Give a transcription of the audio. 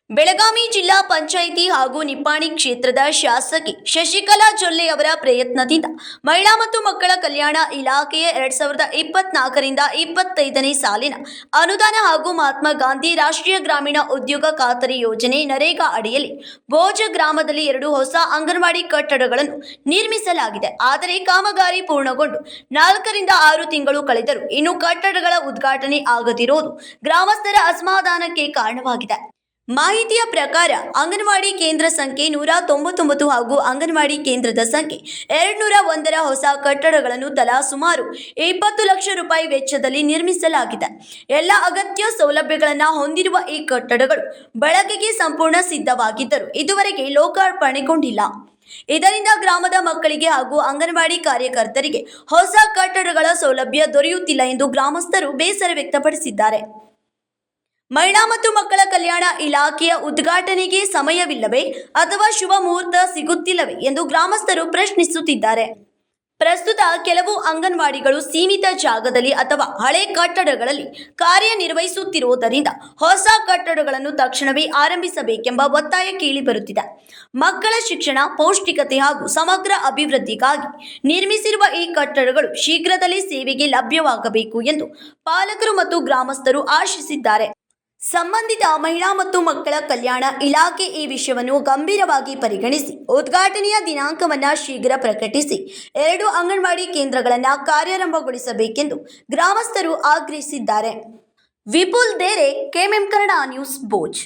ಬೆಳಗಾವಿ ಜಿಲ್ಲಾ ಪಂಚಾಯಿತಿ ಹಾಗೂ ನಿಪ್ಪಾಣಿ ಕ್ಷೇತ್ರದ ಶಾಸಕಿ ಶಶಿಕಲಾ ಜೊಲ್ಲೆ ಅವರ ಪ್ರಯತ್ನದಿಂದ ಮಹಿಳಾ ಮತ್ತು ಮಕ್ಕಳ ಕಲ್ಯಾಣ ಇಲಾಖೆಯ 2024ರಿಂದ 25ನೇ ಸಾಲಿನ ಅನುದಾನ ಹಾಗೂ ಮಹಾತ್ಮ ಗಾಂಧಿ ರಾಷ್ಟ್ರೀಯ ಗ್ರಾಮೀಣ ಉದ್ಯೋಗ ಖಾತರಿ ಯೋಜನೆ ನರೇಗಾ ಅಡಿಯಲ್ಲಿ ಬೋಜ ಗ್ರಾಮದಲ್ಲಿ 2 ಹೊಸ ಅಂಗನವಾಡಿ ಕಟ್ಟಡಗಳನ್ನು ನಿರ್ಮಿಸಲಾಗಿದೆ. ಆದರೆ ಕಾಮಗಾರಿ ಪೂರ್ಣಗೊಂಡು 4ರಿಂದ 6 ತಿಂಗಳು ಕಳೆದರೂ ಇನ್ನೂ ಕಟ್ಟಡಗಳ ಉದ್ಘಾಟನೆ ಆಗದಿರುವುದು ಗ್ರಾಮಸ್ಥರ ಅಸಮಾಧಾನಕ್ಕೆ ಕಾರಣವಾಗಿದೆ. ಮಾಹಿತಿಯ ಪ್ರಕಾರ ಅಂಗನವಾಡಿ ಕೇಂದ್ರ ಸಂಖ್ಯೆ 199 ಹಾಗೂ ಅಂಗನವಾಡಿ ಕೇಂದ್ರದ ಸಂಖ್ಯೆ 201ರ ಹೊಸ ಕಟ್ಟಡಗಳನ್ನು ತಲಾ ಸುಮಾರು 20 ಲಕ್ಷ ರೂಪಾಯಿ ವೆಚ್ಚದಲ್ಲಿ ನಿರ್ಮಿಸಲಾಗಿದೆ. ಎಲ್ಲ ಅಗತ್ಯ ಸೌಲಭ್ಯಗಳನ್ನು ಹೊಂದಿರುವ ಈ ಕಟ್ಟಡಗಳು ಬಳಕೆಗೆ ಸಂಪೂರ್ಣ ಸಿದ್ಧವಾಗಿದ್ದರೂ ಇದುವರೆಗೆ ಲೋಕಾರ್ಪಣೆಗೊಂಡಿಲ್ಲ. ಇದರಿಂದ ಗ್ರಾಮದ ಮಕ್ಕಳಿಗೆ ಹಾಗೂ ಅಂಗನವಾಡಿ ಕಾರ್ಯಕರ್ತರಿಗೆ ಹೊಸ ಕಟ್ಟಡಗಳ ಸೌಲಭ್ಯ ದೊರೆಯುತ್ತಿಲ್ಲ ಎಂದು ಗ್ರಾಮಸ್ಥರು ಬೇಸರ ವ್ಯಕ್ತಪಡಿಸಿದ್ದಾರೆ. ಮಹಿಳಾ ಮತ್ತು ಮಕ್ಕಳ ಕಲ್ಯಾಣ ಇಲಾಖೆಯ ಉದ್ಘಾಟನೆಗೆ ಸಮಯವಿಲ್ಲವೇ ಅಥವಾ ಶುಭ ಮುಹೂರ್ತ ಸಿಗುತ್ತಿಲ್ಲವೇ ಎಂದು ಗ್ರಾಮಸ್ಥರು ಪ್ರಶ್ನಿಸುತ್ತಿದ್ದಾರೆ. ಪ್ರಸ್ತುತ ಕೆಲವು ಅಂಗನವಾಡಿಗಳು ಸೀಮಿತ ಜಾಗದಲ್ಲಿ ಅಥವಾ ಹಳೆ ಕಟ್ಟಡಗಳಲ್ಲಿ ಕಾರ್ಯನಿರ್ವಹಿಸುತ್ತಿರುವುದರಿಂದ ಹೊಸ ಕಟ್ಟಡಗಳನ್ನು ತಕ್ಷಣವೇ ಆರಂಭಿಸಬೇಕೆಂಬ ಒತ್ತಾಯ ಕೇಳಿಬರುತ್ತಿದೆ. ಮಕ್ಕಳ ಶಿಕ್ಷಣ, ಪೌಷ್ಟಿಕತೆ ಹಾಗೂ ಸಮಗ್ರ ಅಭಿವೃದ್ಧಿಗಾಗಿ ನಿರ್ಮಿಸಿರುವ ಈ ಕಟ್ಟಡಗಳು ಶೀಘ್ರದಲ್ಲೇ ಸೇವೆಗೆ ಲಭ್ಯವಾಗಬೇಕು ಎಂದು ಪಾಲಕರು ಮತ್ತು ಗ್ರಾಮಸ್ಥರು ಆಶಿಸಿದ್ದಾರೆ. ಸಂಬಂಧಿತ ಮಹಿಳಾ ಮತ್ತು ಮಕ್ಕಳ ಕಲ್ಯಾಣ ಇಲಾಖೆ ಈ ವಿಷಯವನ್ನು ಗಂಭೀರವಾಗಿ ಪರಿಗಣಿಸಿ ಉದ್ಘಾಟನೆಯ ದಿನಾಂಕವನ್ನು ಶೀಘ್ರ ಪ್ರಕಟಿಸಿ 2 ಅಂಗನವಾಡಿ ಕೇಂದ್ರಗಳನ್ನು ಕಾರ್ಯಾರಂಭಗೊಳಿಸಬೇಕೆಂದು ಗ್ರಾಮಸ್ಥರು ಆಗ್ರಹಿಸಿದ್ದಾರೆ. Vipul Dere, KMM Kannada news, ಬೋಜ್.